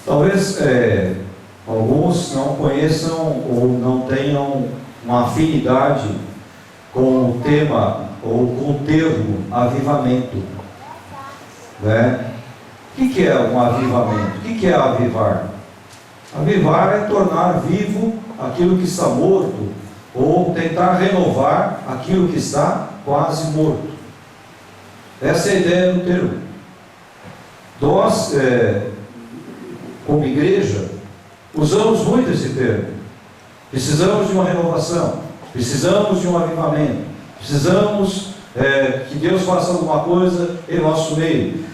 Talvez alguns não conheçam ou não tenham uma afinidade com o tema ou com o termo avivamento, né? O que é um avivamento? O que é avivar? Avivar é tornar vivo aquilo que está morto, ou tentar renovar aquilo que está quase morto. Essa é a ideia do termo. Nós, como igreja, usamos muito esse termo. Precisamos de uma renovação, precisamos de um avivamento, precisamos que Deus faça alguma coisa em nosso meio.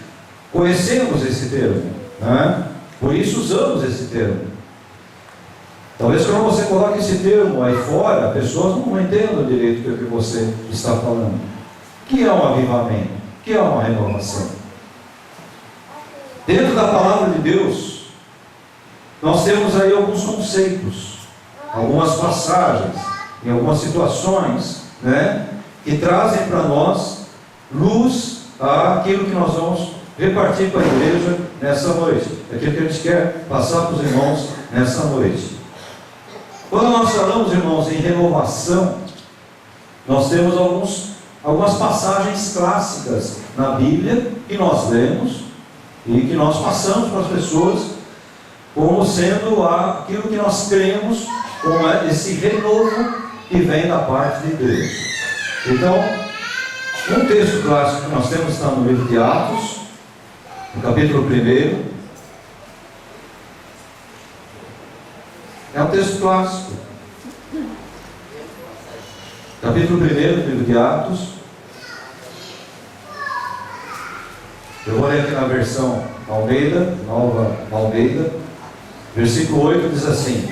Conhecemos esse termo, né? Por isso usamos esse termo. Talvez quando você coloque esse termo aí fora, pessoas não entendam direito o que você está falando. O que é um avivamento? O que é uma renovação? Dentro da palavra de Deus, nós temos aí alguns conceitos, algumas passagens, em algumas situações, né, que trazem para nós luz àquilo que nós vamos repartir para a igreja nessa noite. É aquilo que a gente quer passar para os irmãos nessa noite. Quando nós falamos, irmãos, em renovação, nós temos algumas passagens clássicas na Bíblia que nós lemos e que nós passamos para as pessoas como sendo aquilo que nós cremos como esse renovo que vem da parte de Deus. Então, um texto clássico que nós temos está no livro de Atos, no capítulo 1. É um texto clássico. Capítulo 1 do livro de Atos. Eu vou ler aqui na versão Almeida, Nova Almeida. Versículo 8 diz assim: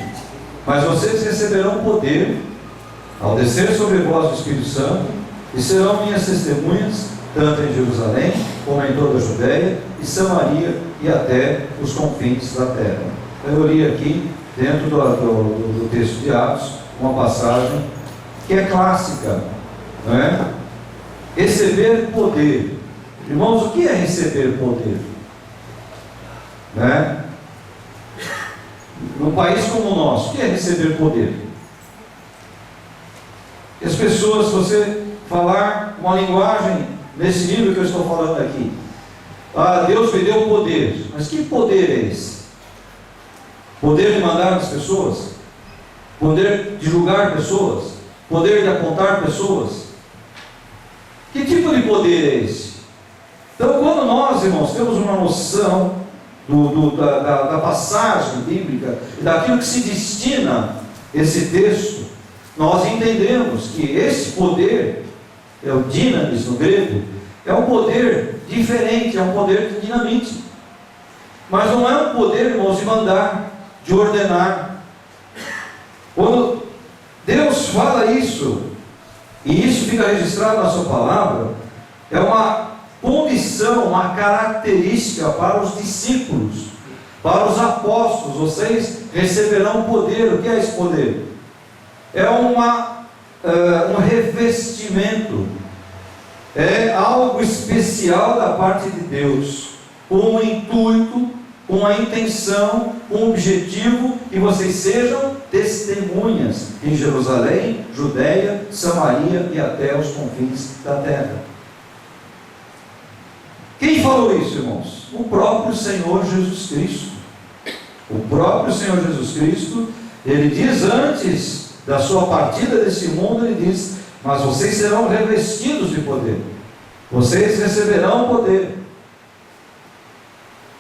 mas vocês receberão poder ao descer sobre vós o Espírito Santo, e serão minhas testemunhas, tanto em Jerusalém, como em toda a Judéia e Samaria, e até os confins da terra. Eu li aqui, dentro do texto de Atos, uma passagem que é clássica, não é? Receber poder. Irmãos, o que é receber poder? Né? Num país como o nosso, o que é receber poder? E as pessoas, se você falar uma linguagem nesse nível que eu estou falando aqui, Deus me deu poder, mas que poder é esse? Poder de mandar as pessoas? Poder de julgar pessoas? Poder de apontar pessoas? Que tipo de poder é esse? Então, quando nós, irmãos, temos uma noção da passagem bíblica e daquilo que se destina esse texto, nós entendemos que esse poder, é o dinamis no grego, é um poder diferente, é um poder de dinamite. Mas não é um poder, irmãos, de mandar, de ordenar. Quando Deus fala isso, e isso fica registrado na sua palavra, é uma condição, uma característica para os discípulos, para os apóstolos. Vocês receberão poder. O que é esse poder? É um revestimento, é algo especial da parte de Deus, com um intuito, com uma intenção, com um objetivo, que vocês sejam testemunhas em Jerusalém, Judéia, Samaria e até os confins da terra. Quem falou isso, irmãos? O próprio Senhor Jesus Cristo. O próprio Senhor Jesus Cristo, ele diz antes da sua partida desse mundo, ele diz: mas vocês serão revestidos de poder, vocês receberão poder,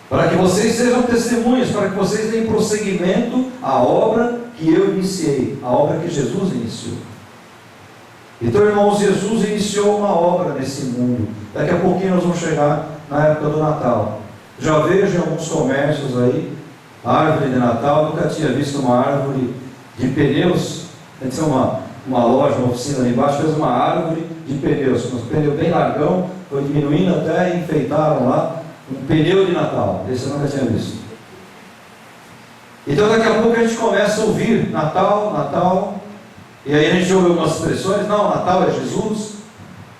para que vocês sejam testemunhas, para que vocês deem prosseguimento à obra que eu iniciei, a obra que Jesus iniciou. Então, irmãos, Jesus iniciou uma obra nesse mundo. Daqui a pouquinho nós vamos chegar na época do Natal. Já vejo em alguns comércios aí, árvore de Natal. Nunca tinha visto uma árvore de pneus. Tinha uma loja, uma oficina ali embaixo, fez uma árvore de pneus, um pneu bem largão, foi diminuindo até e enfeitaram lá um pneu de Natal. Esse eu nunca tinha visto. Então daqui a pouco a gente começa a ouvir Natal, Natal, e aí a gente ouve algumas expressões: não, Natal é Jesus,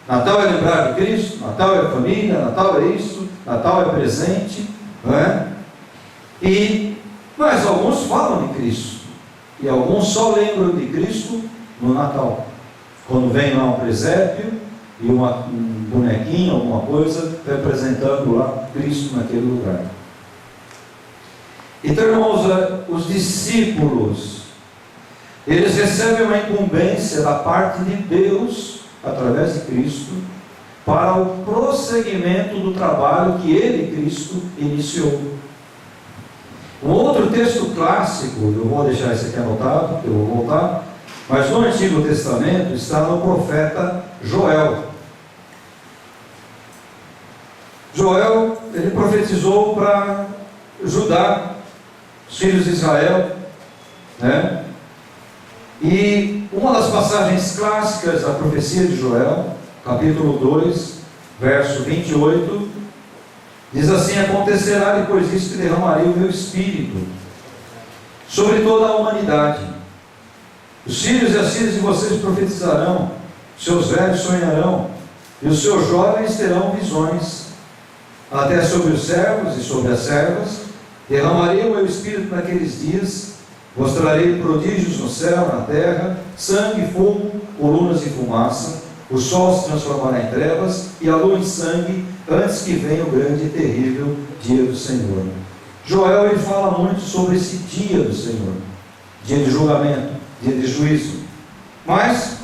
Natal é lembrar de Cristo, Natal é família, Natal é isso, Natal é presente, não é? E Mas alguns falam de Cristo, e alguns só lembram de Cristo no Natal, quando vem lá um presépio e um bonequinho, alguma coisa, representando lá Cristo naquele lugar. Então, irmãos, os discípulos, eles recebem uma incumbência da parte de Deus, através de Cristo, para o prosseguimento do trabalho que Ele, Cristo, iniciou. Um outro texto clássico, eu vou deixar esse aqui anotado, porque eu vou voltar, mas no Antigo Testamento está no profeta Joel. Joel, ele profetizou para Judá, os filhos de Israel, né? E uma das passagens clássicas da profecia de Joel, capítulo 2, verso 28, diz assim: acontecerá depois disso que derramarei o meu espírito sobre toda a humanidade. Os filhos e as filhas de vocês profetizarão, seus velhos sonharão, e os seus jovens terão visões. Até sobre os servos e sobre as servas derramarei o meu espírito naqueles dias, mostrarei prodígios no céu, na terra, sangue, fogo, colunas e fumaça. O sol se transformará em trevas e a lua em sangue, antes que venha o grande e terrível dia do Senhor. Joel, ele fala muito sobre esse dia do Senhor, dia de julgamento, dia de juízo. Mas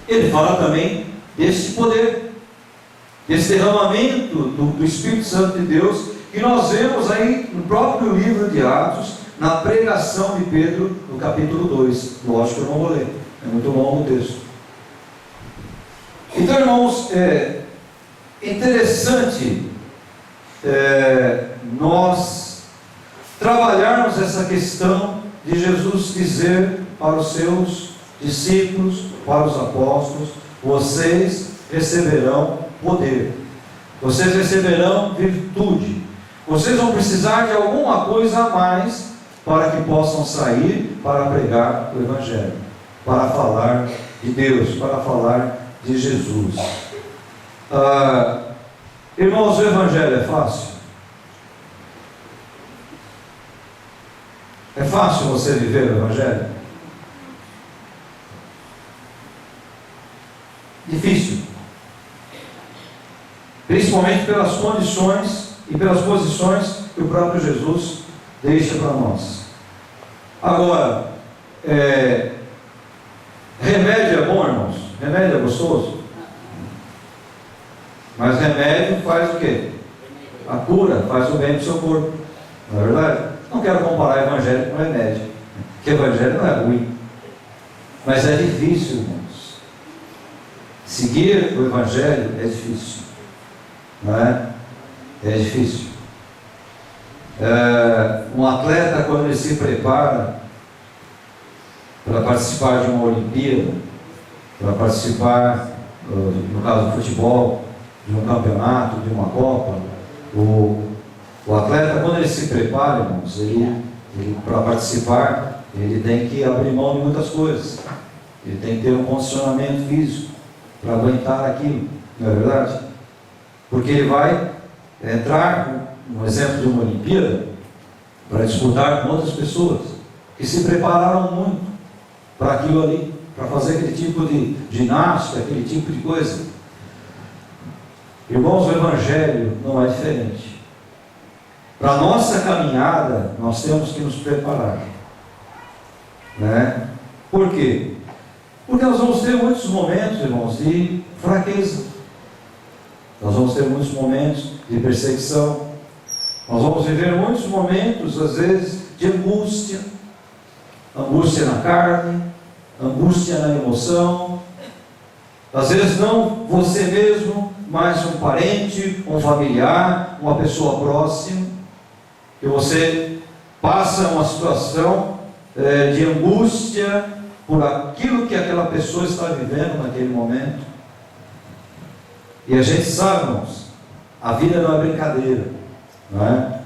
ele fala também desse poder, desse derramamento do Espírito Santo de Deus, que nós vemos aí no próprio livro de Atos, na pregação de Pedro, no capítulo 2. Lógico que eu não vou ler, é muito longo o texto. Então, irmãos, é interessante nós trabalharmos essa questão de Jesus dizer para os seus discípulos, para os apóstolos: vocês receberão poder, vocês receberão virtude, vocês vão precisar de alguma coisa a mais para que possam sair para pregar o Evangelho, para falar de Deus, para falar de Jesus. Irmãos, o Evangelho é fácil? É fácil você viver o Evangelho? Difícil. Principalmente pelas condições e pelas posições que o próprio Jesus deixa para nós. Agora, remédio é bom, irmãos? Remédio é gostoso? Mas remédio faz o quê? A cura, faz o bem para o seu corpo. Não é verdade? Não quero comparar evangelho com remédio, porque evangelho não é ruim. Mas é difícil, irmãos. Seguir o evangelho é difícil. Não é? É difícil. Um atleta, quando ele se prepara para participar de uma Olimpíada, para participar, no caso do futebol, de um campeonato, de uma Copa, o atleta, quando ele se prepara, irmãos, ele para participar, ele tem que abrir mão de muitas coisas. Ele tem que ter um condicionamento físico para aguentar aquilo, não é verdade? Porque ele vai entrar, no exemplo de uma Olimpíada, para disputar com outras pessoas que se prepararam muito para aquilo ali, para fazer aquele tipo de ginástica, aquele tipo de coisa. Irmãos, o Evangelho não é diferente. Para a nossa caminhada, nós temos que nos preparar, né? Por quê? Porque nós vamos ter muitos momentos, irmãos, de fraqueza. Nós vamos ter muitos momentos de perseguição. Nós vamos viver muitos momentos, às vezes, de angústia. Angústia na carne, angústia na emoção. Às vezes não você mesmo, mas um parente, um familiar, uma pessoa próxima, que você passa uma situação de angústia por aquilo que aquela pessoa está vivendo naquele momento. E a gente sabe, irmãos, a vida não é brincadeira, não é?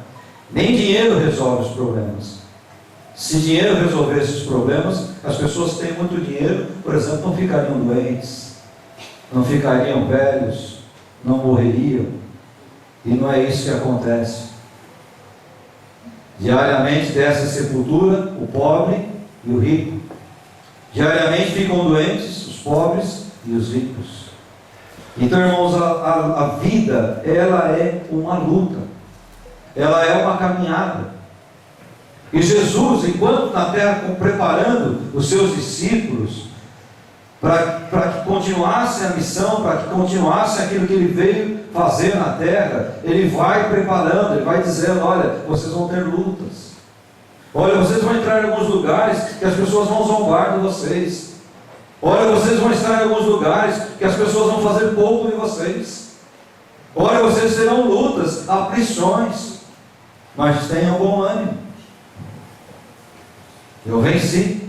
Nem dinheiro resolve os problemas. Se dinheiro resolvesse os problemas, as pessoas que têm muito dinheiro, por exemplo, não ficariam doentes, não ficariam velhos, não morreriam. E não é isso que acontece. Diariamente desce a sepultura o pobre e o rico. Diariamente ficam doentes os pobres e os ricos. Então, irmãos, a vida, ela é uma luta. Ela é uma caminhada. E Jesus, enquanto na terra, preparando os seus discípulos para que continuassem a missão, para que continuassem aquilo que ele veio fazer na terra, ele vai preparando, ele vai dizendo: olha, vocês vão ter lutas. Olha, vocês vão entrar em alguns lugares que as pessoas vão zombar de vocês. Olha, vocês vão estar em alguns lugares que as pessoas vão fazer pouco de vocês. Olha, vocês terão lutas, aflições, mas tenham bom ânimo. Eu venci.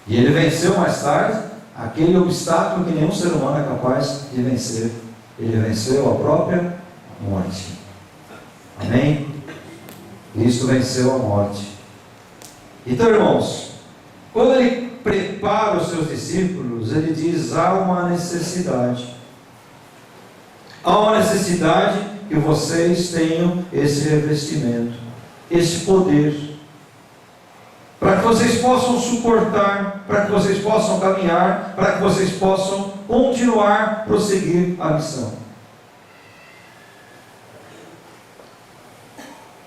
E ele venceu mais tarde aquele obstáculo que nenhum ser humano é capaz de vencer. Ele venceu a própria morte. Amém? Cristo venceu a morte. Então, irmãos, quando ele prepara os seus discípulos, ele diz: há uma necessidade. Há uma necessidade que vocês tenham esse revestimento, esse poder, para que vocês possam suportar, para que vocês possam caminhar, para que vocês possam continuar, prosseguir a missão.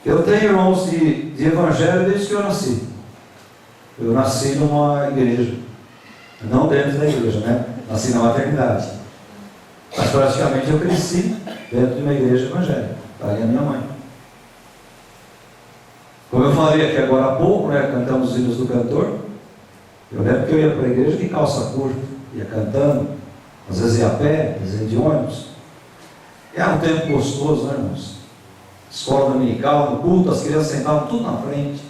Eu tenho, irmãos, de evangelho desde que eu nasci. Eu nasci numa igreja, não dentro da igreja, né? Nasci na maternidade. Mas praticamente eu cresci dentro de uma igreja evangélica. Está ali a minha mãe. Como eu falei aqui agora há pouco, né, cantamos os hinos do cantor. Eu lembro que eu ia para a igreja de calça curta, ia cantando, às vezes ia a pé, às vezes de ônibus. Era um tempo gostoso, né, irmãos? Escola dominical, no culto, as crianças sentavam tudo na frente.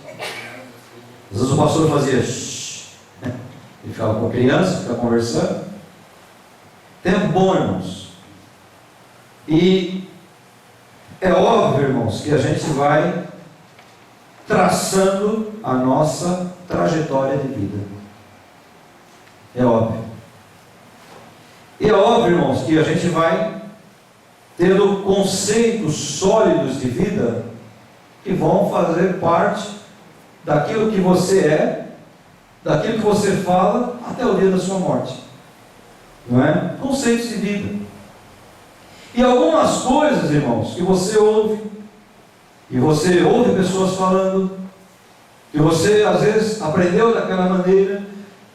Às vezes o pastor fazia shh, né? Ele ficava com a criança, ficava conversando. Tempo bom, irmãos. E é óbvio, irmãos, que a gente vai traçando a nossa trajetória de vida. É óbvio. E é óbvio, irmãos, que a gente vai tendo conceitos sólidos de vida que vão fazer parte daquilo que você é, daquilo que você fala, até o dia da sua morte. Não é? Conceitos de vida. E algumas coisas, irmãos, que você ouve, e você ouve pessoas falando, que você às vezes aprendeu daquela maneira,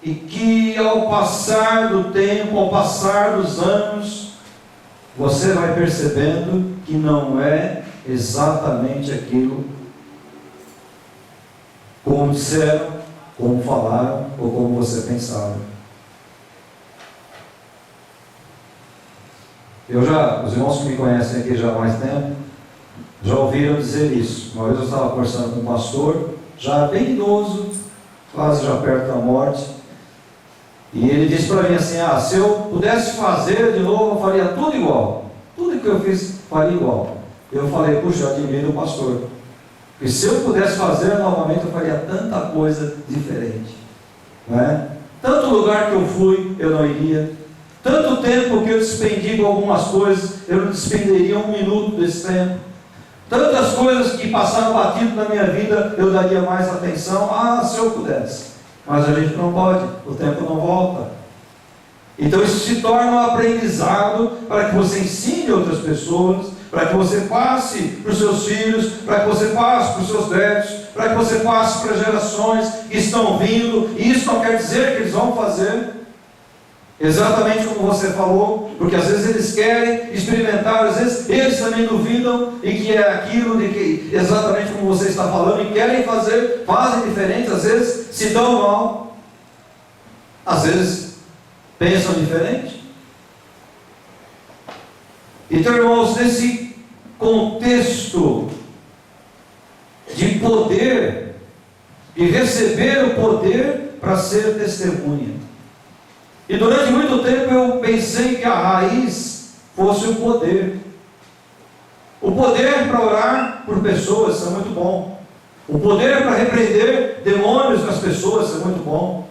e que ao passar do tempo, ao passar dos anos, você vai percebendo que não é exatamente aquilo como disseram, como falaram, ou como você pensava. Os irmãos que me conhecem aqui já há mais tempo, já ouviram dizer isso. Uma vez eu estava conversando com um pastor, já bem idoso, quase já perto da morte, e ele disse para mim assim: se eu pudesse fazer de novo, eu faria tudo igual. Tudo que eu fiz, faria igual. Eu falei: puxa, eu admiro o pastor. Porque se eu pudesse fazer novamente, eu faria tanta coisa diferente. Não é? Tanto lugar que eu fui, eu não iria. Tanto tempo que eu despendi com algumas coisas, eu não despenderia um minuto desse tempo. Tantas coisas que passaram batido na minha vida, eu daria mais atenção. Se eu pudesse. Mas a gente não pode, o tempo não volta. Então isso se torna um aprendizado para que você ensine outras pessoas, para que você passe para os seus filhos, para que você passe para os seus netos, para que você passe para gerações que estão vindo. E isso não quer dizer que eles vão fazer exatamente como você falou, porque às vezes eles querem experimentar, às vezes eles também duvidam, e que é aquilo de que exatamente como você está falando, e querem fazer, fazem diferente, às vezes se dão mal, às vezes pensam diferente. Então, irmãos, nesse contexto de poder, de receber o poder para ser testemunha, e durante muito tempo eu pensei que a raiz fosse o poder. O poder para orar por pessoas, isso é muito bom. O poder para repreender demônios nas pessoas, isso é muito bom.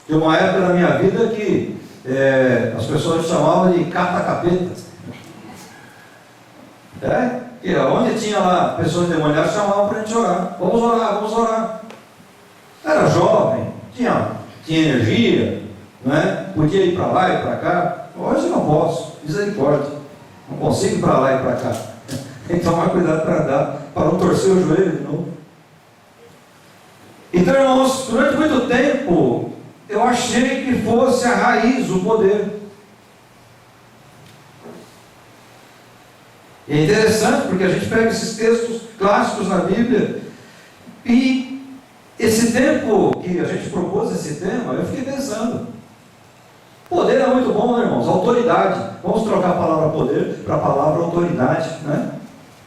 Tem uma época na minha vida que as pessoas chamavam de cata-capeta. que onde tinha lá pessoas endemoniadas, chamavam para a gente orar. Vamos orar, vamos orar. Era jovem, tinha energia, não é? Podia ir para lá e para cá. Hoje eu não posso, misericórdia. Não consigo ir para lá e para cá. Tem que tomar cuidado para não torcer o joelho de novo. Então, irmãos, durante muito tempo, eu achei que fosse a raiz, o poder. E é interessante porque a gente pega esses textos clássicos na Bíblia e esse tempo que a gente propôs esse tema, eu fiquei pensando. Poder é muito bom, né, irmãos? Autoridade. Vamos trocar a palavra poder para a palavra autoridade, né?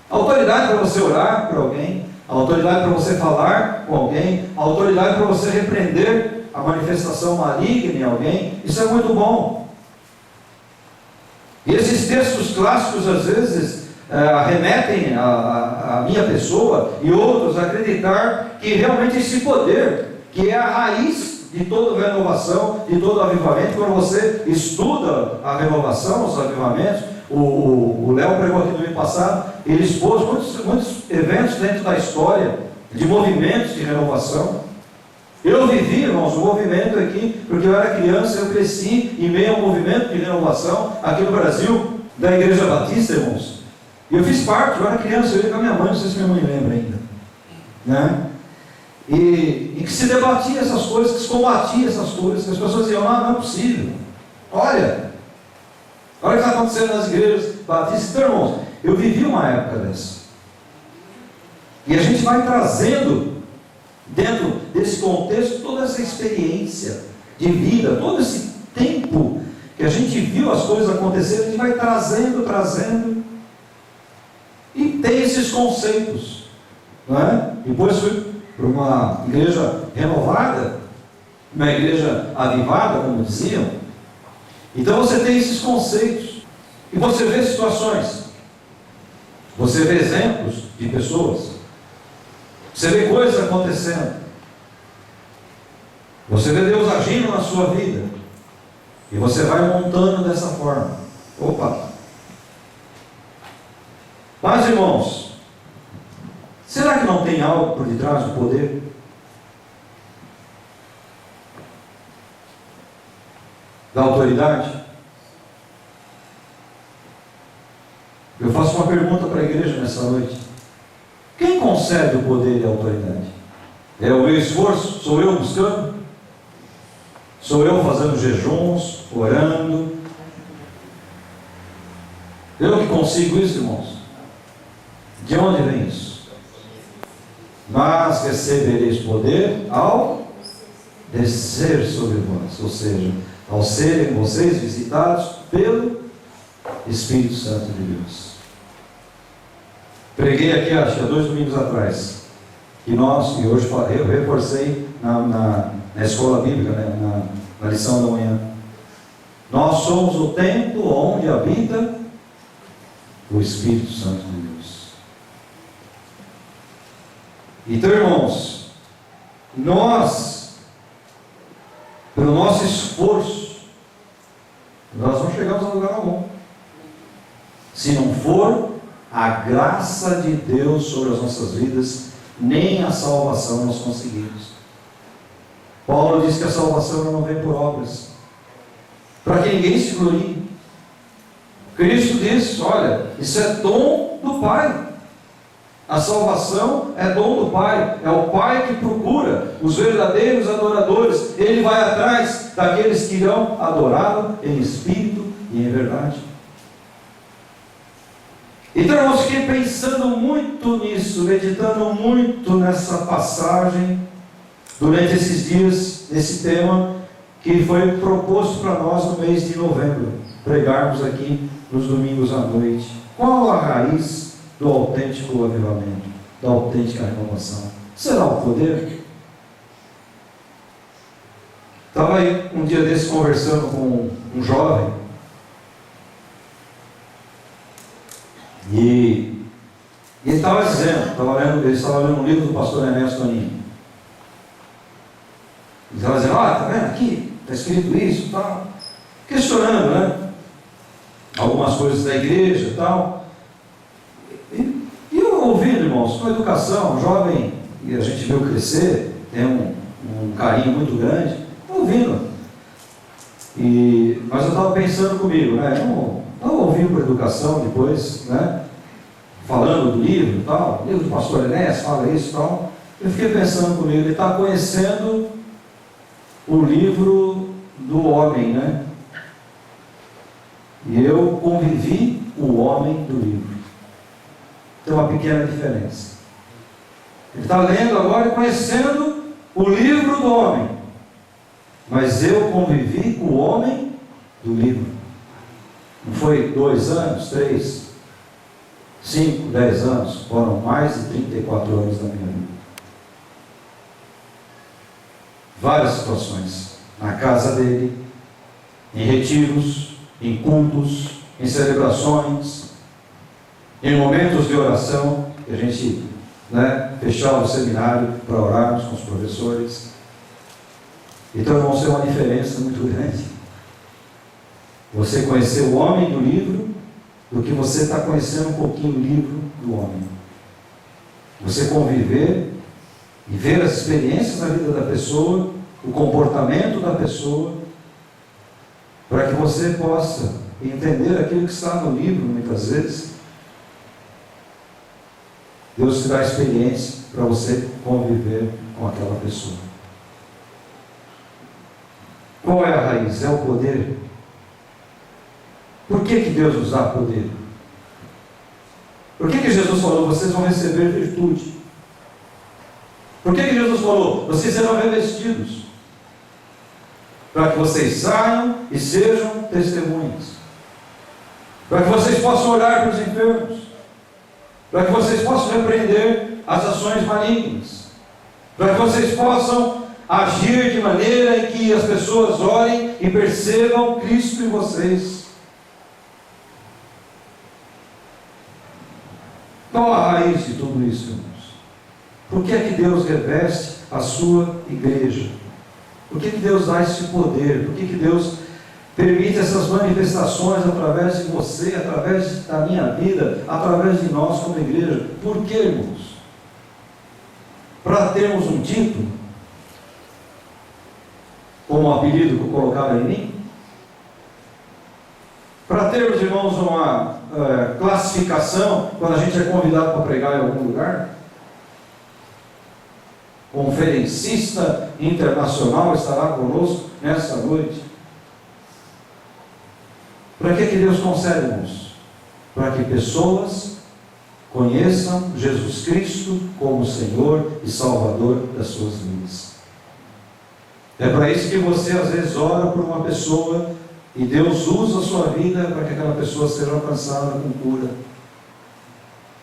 Autoridade para você orar por alguém, autoridade para você falar com alguém, autoridade para você repreender a manifestação maligna em alguém. Isso é muito bom. E esses textos clássicos, às vezes, remetem a minha pessoa e outros a acreditar que realmente esse poder, que é a raiz de toda renovação, de todo avivamento, quando você estuda a renovação, os avivamentos, o Léo pregou aqui no ano passado, ele expôs muitos eventos dentro da história, de movimentos de renovação. Eu vivi, irmãos, um movimento aqui, porque eu era criança, eu cresci em meio a um movimento de renovação aqui no Brasil, da Igreja Batista, irmãos. E eu fiz parte, eu era criança, eu ia com a minha mãe, não sei se minha mãe lembra ainda, né? E que se debatia essas coisas, que se combatia essas coisas, que as pessoas diziam, não é possível. Olha o que está acontecendo nas igrejas batistas. Então, irmãos, eu vivi uma época dessa. E a gente vai trazendo, dentro desse contexto, toda essa experiência de vida, todo esse tempo que a gente viu as coisas acontecerem, a gente vai trazendo, e tem esses conceitos, não é? Depois fui para uma igreja renovada, uma igreja avivada, como diziam. Então você tem esses conceitos, e você vê situações, você vê exemplos de pessoas, você vê coisas acontecendo, você vê Deus agindo na sua vida, e você vai montando dessa forma. Opa! Mas, irmãos, será que não tem algo por detrás do poder? Da autoridade? Eu faço uma pergunta para a igreja nessa noite. Quem concede o poder e a autoridade? É o meu esforço? Sou eu buscando? Sou eu fazendo jejuns, orando? Eu que consigo isso, irmãos? De onde vem isso? Mas recebereis poder ao descer sobre vós, ou seja, ao serem vocês visitados pelo Espírito Santo de Deus. Preguei aqui, acho que há 2 domingos atrás, e hoje eu reforcei na escola bíblica, né, na lição da manhã. Nós somos o templo onde habita o Espírito Santo de Deus. Então, irmãos, nós, pelo nosso esforço, nós não chegamos a lugar algum, se não for a graça de Deus sobre as nossas vidas, nem a salvação nós conseguimos. Paulo diz que a salvação não vem por obras, para que ninguém se glorie. Cristo disse, olha, isso é dom do Pai. A salvação é dom do Pai, é o Pai que procura os verdadeiros adoradores, Ele vai atrás daqueles que irão adorá-lo em espírito e em verdade. Então, eu fiquei pensando muito nisso, meditando muito nessa passagem, durante esses dias, nesse tema, que foi proposto para nós no mês de novembro, pregarmos aqui nos domingos à noite. Qual a raiz do autêntico avivamento, da autêntica renovação? Será o poder? Estava aí um dia desse conversando com um jovem, e ele estava dizendo, ele estava lendo um livro do pastor Ernesto Toninho. Ele estava dizendo, está vendo aqui? Está escrito isso e tal. Questionando, né? Algumas coisas da igreja e tal. E Estou ouvindo, irmãos, com educação, jovem, e a gente viu crescer, tem um carinho muito grande, estou ouvindo. Mas eu estava pensando comigo, né? Estava ouvindo para educação depois, né? Falando do livro e tal, o livro do pastor Enéas fala isso e tal. Eu fiquei pensando comigo, ele está conhecendo o livro do homem, né? E eu convivi o homem do livro. Tem uma pequena diferença. Ele está lendo agora e conhecendo o livro do homem. Mas eu convivi com o homem do livro. Não foi 2 anos, 3, 5, 10 anos. Foram mais de 34 anos da minha vida. Várias situações. Na casa dele, em retiros, em cultos, em celebrações, em momentos de oração, que a gente fechava o seminário para orarmos com os professores. Então, irmãos, tem uma diferença muito grande. Você conhecer o homem do livro, do que você está conhecendo um pouquinho o livro do homem. Você conviver e ver as experiências na vida da pessoa, o comportamento da pessoa, para que você possa entender aquilo que está no livro, muitas vezes. Deus te dá experiência para você conviver com aquela pessoa. Qual é a raiz? É o poder. Por que Deus nos dá poder? Por que Jesus falou, vocês vão receber virtude? Por que Jesus falou, vocês serão revestidos? Para que vocês saiam e sejam testemunhas. Para que vocês possam orar para os enfermos. Para que vocês possam repreender as ações malignas. Para que vocês possam agir de maneira em que as pessoas olhem e percebam Cristo em vocês. Qual a raiz de tudo isso, irmãos? Por que é que Deus reveste a sua igreja? Por que Deus dá esse poder? Por que Deus permite essas manifestações através de você, através da minha vida, através de nós como igreja? Por que, irmãos? Para termos um título, como o apelido que colocaram em mim? Para termos, irmãos, uma classificação, quando a gente é convidado para pregar em algum lugar? Conferencista internacional estará conosco nesta noite. Para que Deus concede, irmãos? Para que pessoas conheçam Jesus Cristo como Senhor e Salvador das suas vidas. É para isso que você às vezes ora por uma pessoa e Deus usa a sua vida para que aquela pessoa seja alcançada com cura.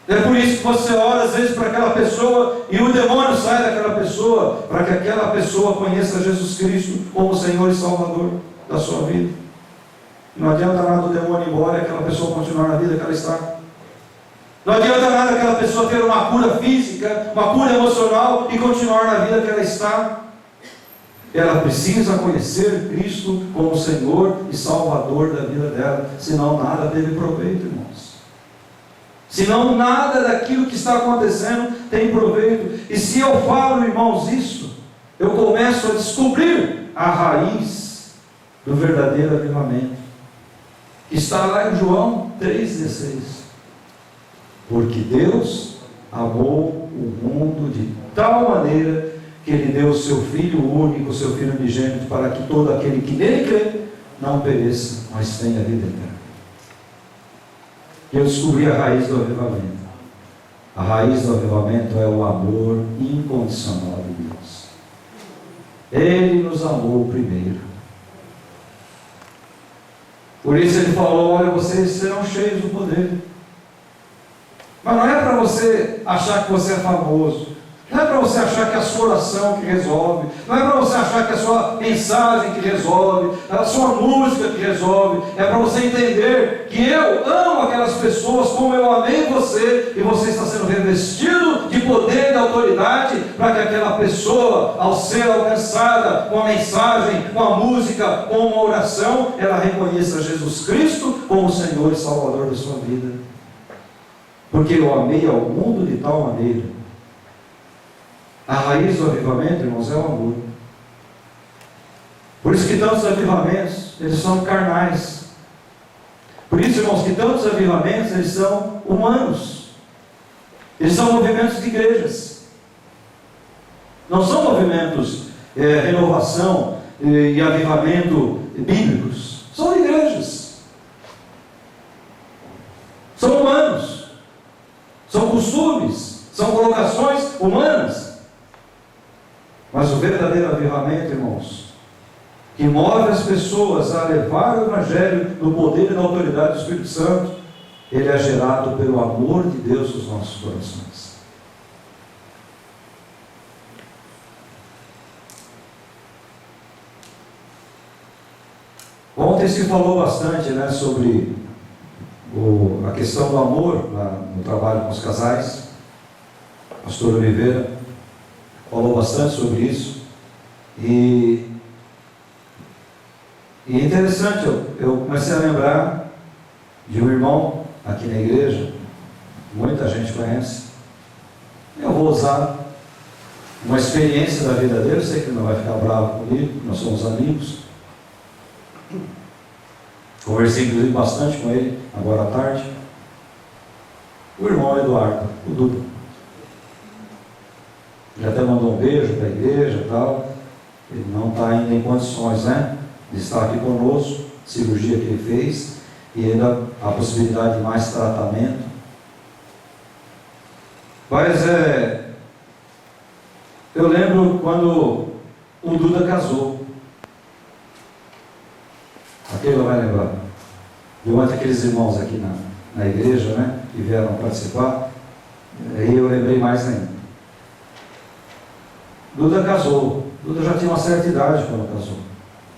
É por isso que você ora às vezes para aquela pessoa e o demônio sai daquela pessoa, para que aquela pessoa conheça Jesus Cristo como Senhor e Salvador da sua vida. Não adianta nada o demônio ir embora e aquela pessoa continuar na vida que ela está. Não adianta nada aquela pessoa ter uma cura física, uma cura emocional e continuar na vida que ela está. Ela precisa conhecer Cristo como Senhor e Salvador da vida dela, senão nada teve proveito, irmãos. Senão nada daquilo que está acontecendo tem proveito. E se eu falo, irmãos, isso, eu começo a descobrir a raiz do verdadeiro avivamento, que está lá em João 3,16. Porque Deus amou o mundo de tal maneira que Ele deu o seu Filho único, o seu Filho unigênito, para que todo aquele que nele crê não pereça, mas tenha vida eterna. Eu descobri a raiz do avivamento. A raiz do avivamento é o amor incondicional de Deus. Ele nos amou primeiro. Por isso Ele falou, olha, vocês serão cheios do poder. Mas não é para você achar que você é famoso. Não é para você achar que é a sua oração que resolve. Não é para você achar que é a sua mensagem que resolve. É a sua música que resolve. É para você entender que eu amo aquelas pessoas como eu amei você. E você está sendo revestido de poder e de autoridade para que aquela pessoa, ao ser alcançada com a mensagem, com a música, com uma oração, ela reconheça Jesus Cristo como o Senhor e Salvador da sua vida. porque eu amei ao mundo de tal maneira. A raiz do avivamento, irmãos, é o amor. Por isso que tantos avivamentos, eles são carnais. Por isso, irmãos, que tantos avivamentos, eles são humanos. Eles são movimentos de igrejas. Não são movimentos renovação e avivamento bíblicos. São igrejas. São humanos. São costumes. São colocações humanas. Mas o verdadeiro avivamento, irmãos, que move as pessoas a levar o Evangelho no poder e na autoridade do Espírito Santo, ele é gerado pelo amor de Deus nos nossos corações. Ontem se falou bastante, né, sobre a questão do amor no trabalho com os casais. O pastor Oliveira falou bastante sobre isso. E é interessante, eu comecei a lembrar de um irmão aqui na igreja, muita gente conhece. Eu vou usar uma experiência da vida dele, eu sei que ele não vai ficar bravo comigo, nós somos amigos. Conversei inclusive bastante com ele agora à tarde. O irmão Eduardo, o Duda. Ele até mandou um beijo para a igreja e tal. Ele não está ainda em condições, né, de estar aqui conosco, cirurgia que ele fez, e ainda a possibilidade de mais tratamento. Mas eu lembro quando o Duda casou. Aquele vai lembrar. Viu aqueles irmãos aqui na igreja, né, que vieram participar. Aí eu lembrei mais ainda. Duda casou. Duda já tinha uma certa idade quando casou.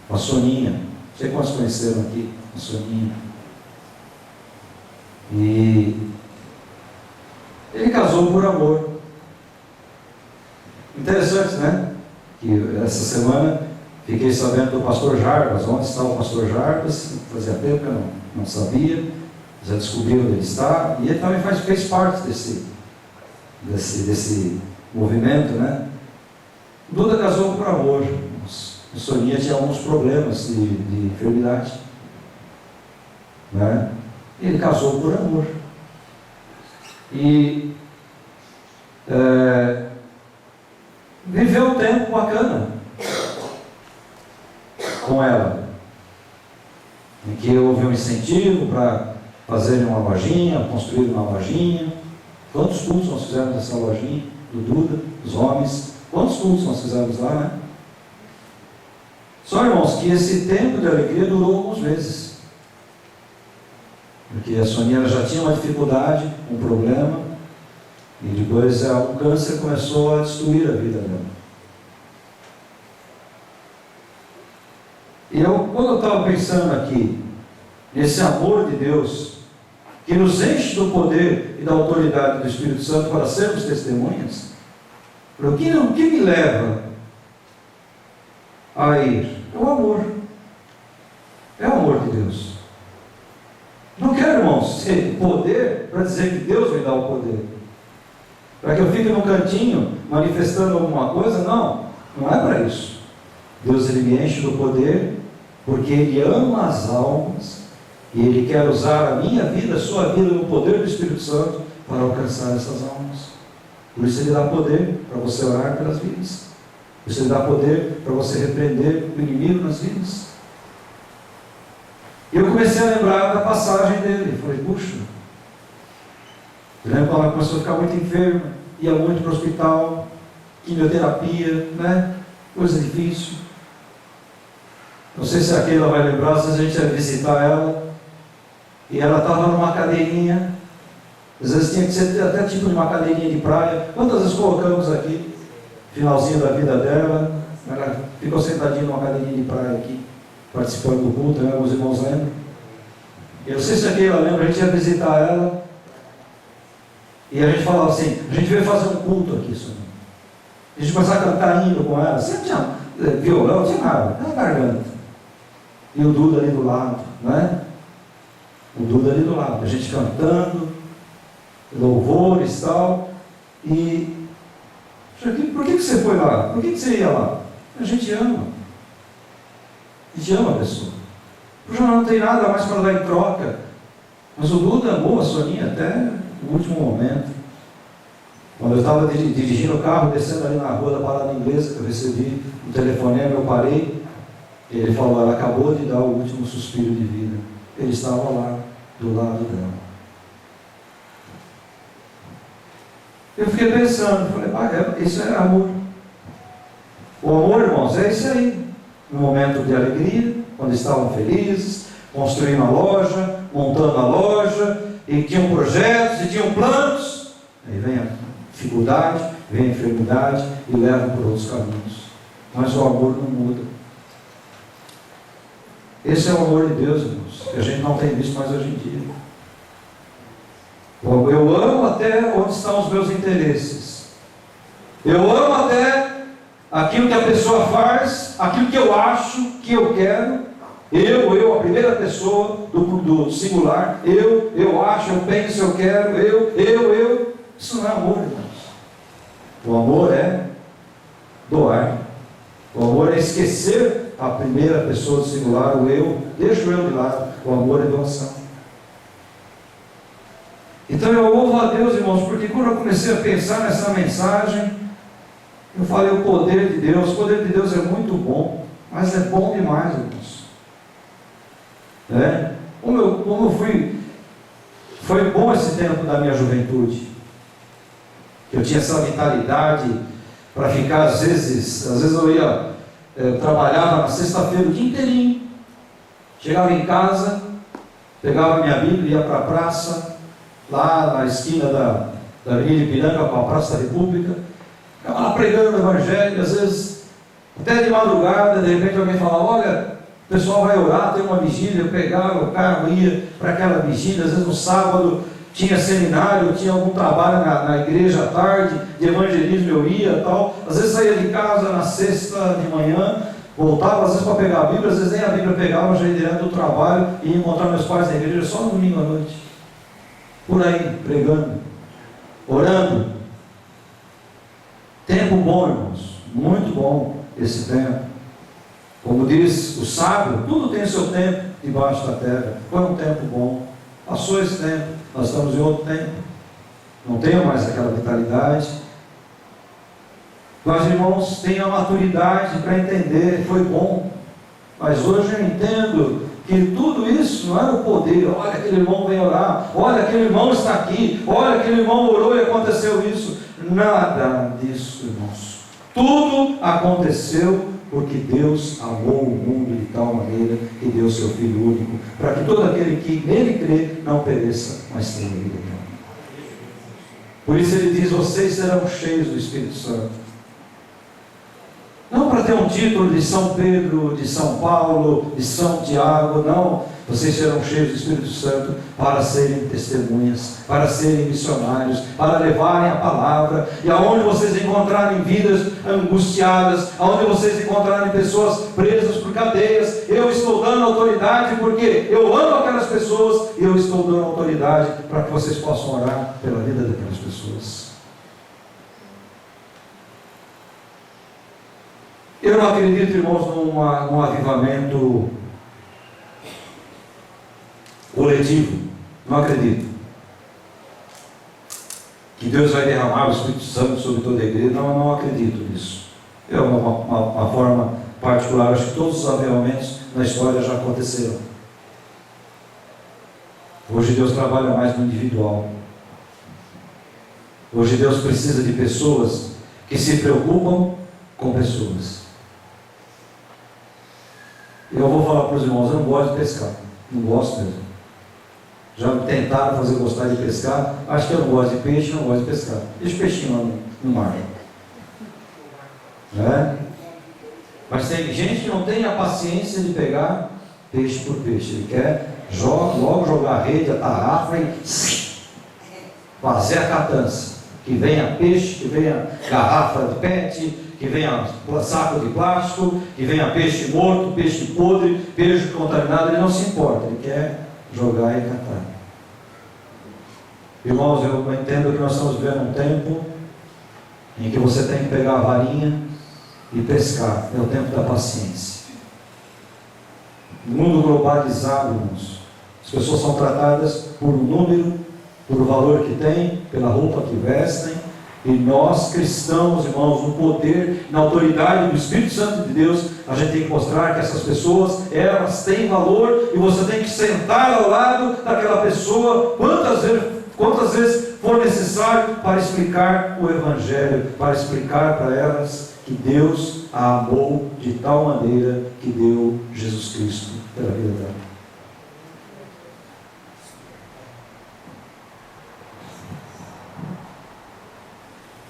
Com a Soninha. Não sei quantos conheceram aqui a Soninha. E ele casou por amor. Interessante, né? Que essa semana fiquei sabendo do pastor Jarbas. Onde está o pastor Jarbas? Fazia tempo que eu não sabia. Já descobri onde ele está. E ele também fez parte desse movimento, né? Duda casou por amor. A Soninha tinha alguns problemas de enfermidade, né? Ele casou por amor. E viveu um tempo bacana com ela, em que houve um incentivo para fazerem uma lojinha, construir uma lojinha. Quantos cultos nós fizemos nessa lojinha do Duda, os homens? Quantos cultos nós fizemos lá, né? Só, irmãos, que esse tempo de alegria durou alguns meses. Porque a Soninha já tinha uma dificuldade, um problema, e depois o câncer começou a destruir a vida dela. E quando eu estava pensando aqui, nesse amor de Deus, que nos enche do poder e da autoridade do Espírito Santo para sermos testemunhas, o que me leva a ir? É o amor. É o amor de Deus. Não quero, irmãos, ter poder para dizer que Deus me dá o poder. Para que eu fique no cantinho manifestando alguma coisa, não é para isso. Deus, ele me enche do poder porque Ele ama as almas e Ele quer usar a minha vida, a sua vida, no poder do Espírito Santo para alcançar essas almas. Por isso Ele dá poder para você orar pelas vidas. Por isso Ele dá poder para você repreender o inimigo nas vidas. E eu comecei a lembrar da passagem dele. Falei, puxa, eu lembro quando ela começou a ficar muito enferma, ia muito para o hospital, quimioterapia, né? Coisa difícil. Não sei se aquela vai lembrar, às vezes a gente ia visitar ela, e ela estava numa cadeirinha, às vezes tinha que ser até tipo de uma cadeirinha de praia. Quantas vezes colocamos aqui, finalzinho da vida dela, ela ficou sentadinha numa cadeirinha de praia aqui, participando do culto, né? Alguns irmãos lembram. Eu não sei se aquela lembra, a gente ia visitar ela, e a gente falava assim, a gente veio fazer um culto aqui, senhor. A gente começava a cantar hino com ela, você não tinha violão, não tinha nada, era garganta. E o Duda ali do lado, né? O Duda ali do lado, a gente cantando. louvores e tal. E por que você foi lá? Por que você ia lá? A gente ama. A gente ama a pessoa. Porque não tem nada mais para dar em troca. Mas o Duda amou a Soninha até o último momento. Quando eu estava dirigindo o carro, descendo ali na rua da Parada Inglesa, que eu recebi um telefonema, eu parei. Ele falou, ela acabou de dar o último suspiro de vida. Ele estava lá, do lado dela. Eu fiquei pensando, falei, isso é amor. O amor, irmãos, é isso aí. No momento de alegria, quando estavam felizes, construindo a loja, montando a loja, e tinham projetos, e tinham planos. Aí vem a dificuldade, vem a enfermidade, e levam por outros caminhos. Mas o amor não muda. Esse é o amor de Deus, irmãos, que a gente não tem visto mais hoje em dia. Eu amo até onde estão os meus interesses. Eu amo até aquilo que a pessoa faz, aquilo que eu acho, que eu quero. Eu, a primeira pessoa do singular. Eu acho, eu penso, eu quero. Eu. Isso não é amor, irmãos. O amor é doar. O amor é esquecer a primeira pessoa do singular, o eu. Deixa o eu de lado. O amor é doação. Então eu louvo a Deus, irmãos, porque quando eu comecei a pensar nessa mensagem, eu falei, o poder de Deus é muito bom, mas é bom demais, irmãos. Foi bom esse tempo da minha juventude. Eu tinha essa vitalidade para ficar, às vezes eu trabalhava na sexta-feira o dia inteirinho, chegava em casa, pegava minha Bíblia, ia para a praça, lá na esquina da Avenida Ipiranga, com a Praça da República, ficava lá pregando o Evangelho, às vezes até de madrugada, de repente alguém falava, olha, o pessoal vai orar, tem uma vigília. Eu pegava o carro, ia para aquela vigília, às vezes no sábado tinha seminário, tinha algum trabalho na igreja à tarde, de evangelismo eu ia tal, às vezes saía de casa na sexta de manhã, voltava às vezes para pegar a Bíblia, às vezes nem a Bíblia pegava, já ia direto do trabalho e ia encontrar meus pais na igreja só no domingo à noite. Por aí, pregando, orando. Tempo bom, irmãos, muito bom esse tempo. Como diz o sábio, tudo tem seu tempo debaixo da terra. Foi um tempo bom, passou esse tempo, nós estamos em outro tempo, não tenho mais aquela vitalidade. Mas, irmãos, tenho a maturidade para entender, foi bom, mas hoje eu entendo que tudo isso não era o poder. Olha, aquele irmão vem orar, olha, aquele irmão está aqui, olha, aquele irmão orou e aconteceu isso. Nada disso, irmãos. Tudo aconteceu porque Deus amou o mundo de tal maneira que deu seu Filho único, para que todo aquele que nele crê não pereça, mas tenha vida eterna. Por isso ele diz, vocês serão cheios do Espírito Santo. Não para ter um título de São Pedro, de São Paulo, de São Tiago, não. Vocês serão cheios do Espírito Santo para serem testemunhas, para serem missionários, para levarem a palavra. E aonde vocês encontrarem vidas angustiadas, aonde vocês encontrarem pessoas presas por cadeias, eu estou dando autoridade, porque eu amo aquelas pessoas, e eu estou dando autoridade para que vocês possam orar pela vida daquelas pessoas. Eu não acredito, irmãos, num avivamento coletivo. Não acredito que Deus vai derramar o Espírito Santo sobre toda a igreja. Não acredito nisso. É uma forma particular. Acho que todos os avivamentos na história já aconteceram. Hoje Deus trabalha mais no individual. Hoje Deus precisa de pessoas que se preocupam com pessoas. Eu vou falar para os irmãos, eu não gosto de pescar. Não gosto mesmo. Já me tentaram fazer gostar de pescar. Acho que eu não gosto de peixe, não gosto de pescar. Deixa o peixinho lá no mar. Mas tem gente que não tem a paciência de pegar peixe por peixe. Ele quer logo jogar a rede, a tarrafa e fazer a catança. Que venha peixe, que venha garrafa de PET, que venha saco de plástico, que venha peixe morto, peixe podre, peixe contaminado. Ele não se importa, ele quer jogar e catar. Irmãos, eu entendo que nós estamos vivendo um tempo em que você tem que pegar a varinha e pescar. É o tempo da paciência. No mundo globalizado, irmãos, as pessoas são tratadas por um número, por o valor que têm, pela roupa que vestem. E nós, cristãos, irmãos, no poder, na autoridade do Espírito Santo de Deus, a gente tem que mostrar que essas pessoas, elas têm valor, e você tem que sentar ao lado daquela pessoa quantas vezes for necessário para explicar o Evangelho, para explicar para elas que Deus a amou de tal maneira que deu Jesus Cristo pela vida dela.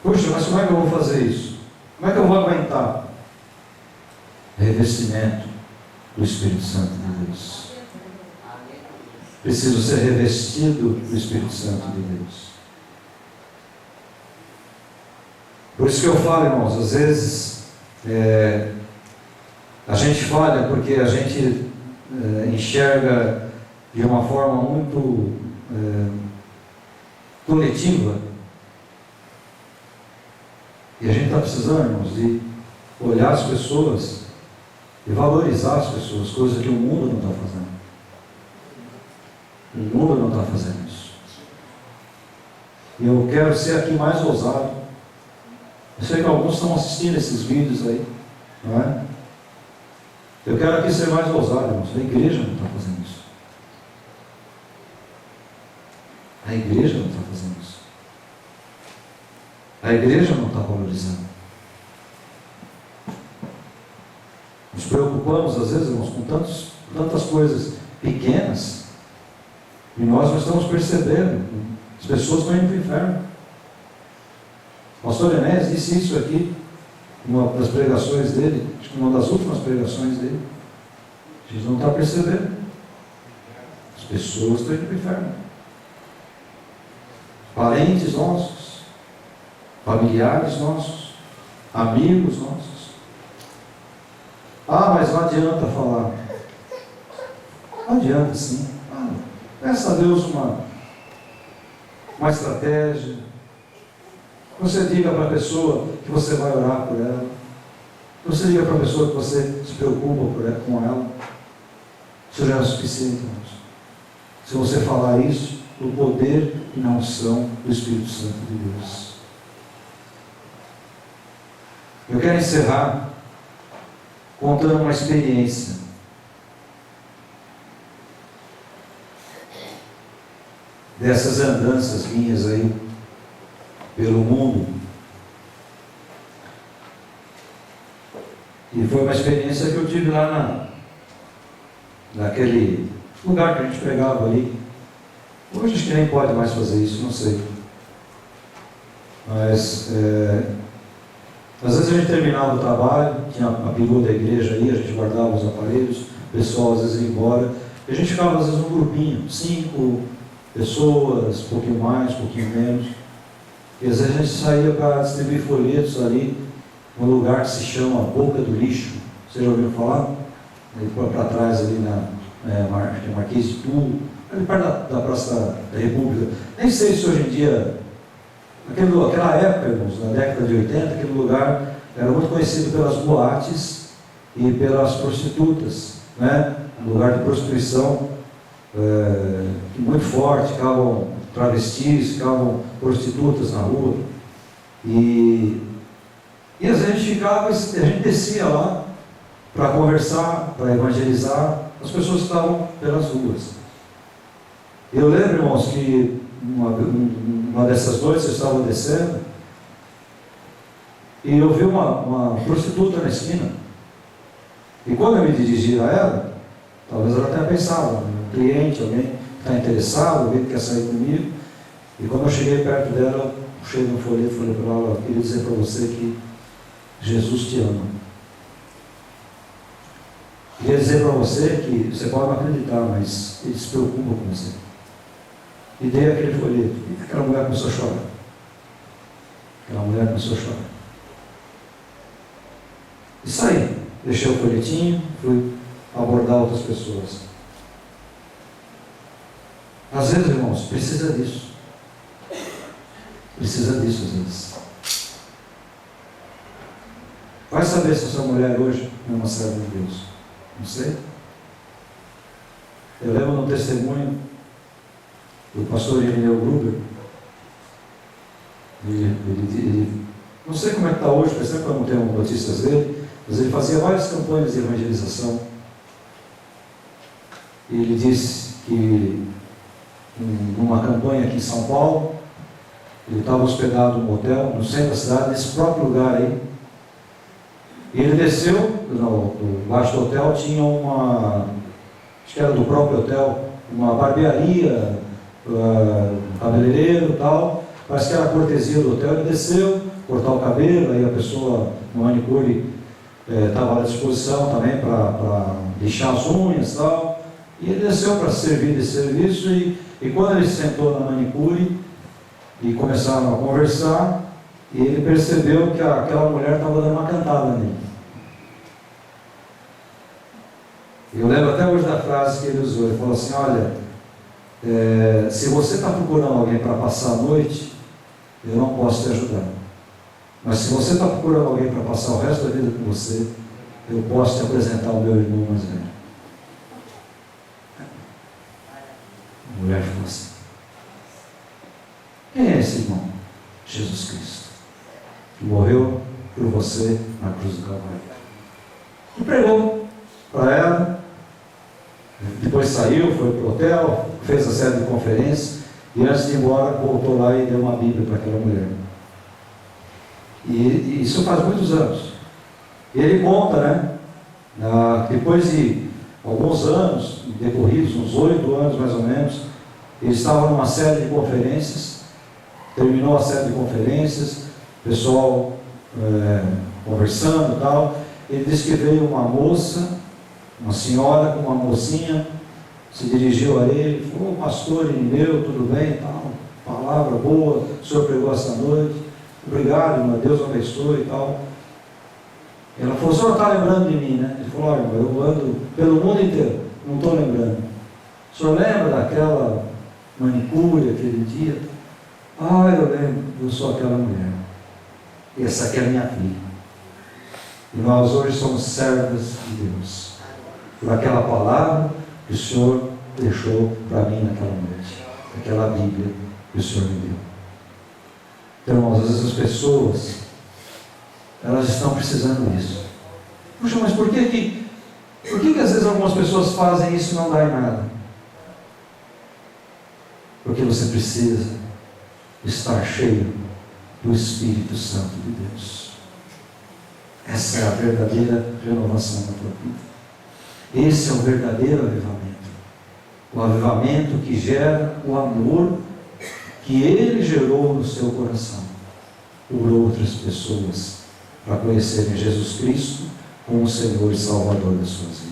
Puxa, mas como é que eu vou fazer isso? Como é que eu vou aguentar? Revestimento do Espírito Santo de Deus. Preciso ser revestido do Espírito Santo de Deus. Por isso que eu falo, irmãos, às vezes a gente falha porque a gente enxerga de uma forma muito coletiva. E a gente está precisando, irmãos, de olhar as pessoas e valorizar as pessoas, coisa que o mundo não está fazendo. O mundo não está fazendo isso. E eu quero ser aqui mais ousado. Eu sei que alguns estão assistindo esses vídeos aí, não é? Eu quero aqui ser mais ousado, irmãos. A igreja não está fazendo isso. A igreja não está fazendo isso. A igreja não está valorizando. Nos preocupamos, às vezes, irmãos, com tantas coisas pequenas, e nós não estamos percebendo. As pessoas estão indo para o inferno. O pastor Enéas disse isso aqui, em uma das pregações dele, acho que uma das últimas pregações dele. A gente não está percebendo. As pessoas estão indo para o inferno. Parentes nossos, familiares nossos, amigos nossos. Ah, mas não adianta falar. Não adianta sim. Peça a Deus uma estratégia. Você diga para a pessoa que você vai orar por ela. Você diga para a pessoa que você se preocupa com ela. Isso já é o suficiente, irmãos. Se você falar isso, o poder e na unção do Espírito Santo de Deus. Eu quero encerrar contando uma experiência. Dessas andanças minhas aí pelo mundo. E foi uma experiência que eu tive lá naquele lugar que a gente pregava ali. Hoje acho que nem pode mais fazer isso, não sei. Mas às vezes a gente terminava o trabalho, tinha a perua da igreja aí, a gente guardava os aparelhos, o pessoal às vezes ia embora, e a gente ficava às vezes num grupinho, 5 pessoas, um pouquinho mais, um pouquinho menos, e às vezes a gente saía para distribuir folhetos ali, num lugar que se chama Boca do Lixo. Vocês já ouviram falar? Ali para trás, ali na Marquês de Tu, ali perto da Praça da República. Nem sei se hoje em dia, naquela época, irmãos, na década de 80, aquele lugar era muito conhecido pelas boates e pelas prostitutas, né? Um lugar de prostituição muito forte, ficavam travestis, ficavam prostitutas na rua. E às vezes a gente ficava, a gente descia lá para conversar, para evangelizar as pessoas que estavam pelas ruas. Eu lembro, irmãos, que uma dessas noites eu estava descendo e eu vi uma prostituta na esquina. E quando eu me dirigi a ela, talvez ela tenha pensado, um cliente, alguém que está interessado, alguém que quer sair comigo. E quando eu cheguei perto dela, eu puxei no folheto e falei para ela: eu queria dizer para você que Jesus te ama. Queria dizer para você que você pode não acreditar, mas Ele se preocupa com você. E dei aquele folheto. E aquela mulher começou a chorar. E saí. Deixei o folhetinho, fui abordar outras pessoas. Às vezes, irmãos, precisa disso. Precisa disso às vezes. Vai saber se essa mulher hoje é uma serva de Deus. Não sei. Eu lembro no testemunho do pastor Irineu Gruber. Ele não sei como é que está hoje, faz tempo que eu não tenho notícias dele, mas ele fazia várias campanhas de evangelização. E ele disse que numa campanha aqui em São Paulo, ele estava hospedado num hotel, no centro da cidade, nesse próprio lugar aí. E ele desceu, embaixo do hotel tinha acho que era do próprio hotel, uma barbearia, cabeleireiro e tal. Parece que era a cortesia do hotel. Ele desceu, cortar o cabelo, aí a pessoa no manicure estava à disposição também para lixar as unhas e tal. E ele desceu para servir desse serviço e quando ele sentou na manicure e começaram a conversar, ele percebeu que aquela mulher estava dando uma cantada nele. Eu lembro até hoje da frase que ele usou. Ele falou assim: olha, se você está procurando alguém para passar a noite, eu não posso te ajudar. Mas se você está procurando alguém para passar o resto da vida com você, eu posso te apresentar o meu irmão mais velho. A mulher falou assim: quem é esse irmão? Jesus Cristo, que morreu por você na cruz do Calvário. E pregou para ela. Depois saiu, foi para o hotel, fez a série de conferências e antes de ir embora voltou lá e deu uma Bíblia para aquela mulher. E isso faz muitos anos. Ele conta, né? Depois de alguns anos, decorridos, uns 8 anos mais ou menos, ele estava numa série de conferências, terminou a série de conferências, o pessoal conversando e tal. Ele disse que veio uma moça, uma senhora com uma mocinha, se dirigiu a ele, falou: pastor Irineu, tudo bem e tal, palavra boa, o senhor pregou essa noite, obrigado, irmão, Deus abençoe e tal. Ela falou: o senhor está lembrando de mim, né? Ele falou: olha, eu ando pelo mundo inteiro, não estou lembrando. O senhor lembra daquela manicure, aquele dia? Ah, eu lembro, eu sou aquela mulher. Essa aqui é a minha filha. E nós hoje somos servas de Deus, por aquela palavra que o Senhor deixou para mim naquela noite, aquela Bíblia que o Senhor me deu. Então, às vezes as pessoas, elas estão precisando disso. Puxa, mas por que às vezes algumas pessoas fazem isso e não dá em nada? Porque você precisa estar cheio do Espírito Santo de Deus. Essa é a verdadeira renovação da tua vida. Esse é o verdadeiro avivamento. O avivamento que gera o amor que Ele gerou no seu coração por outras pessoas, para conhecerem Jesus Cristo como o Senhor e Salvador das suas vidas.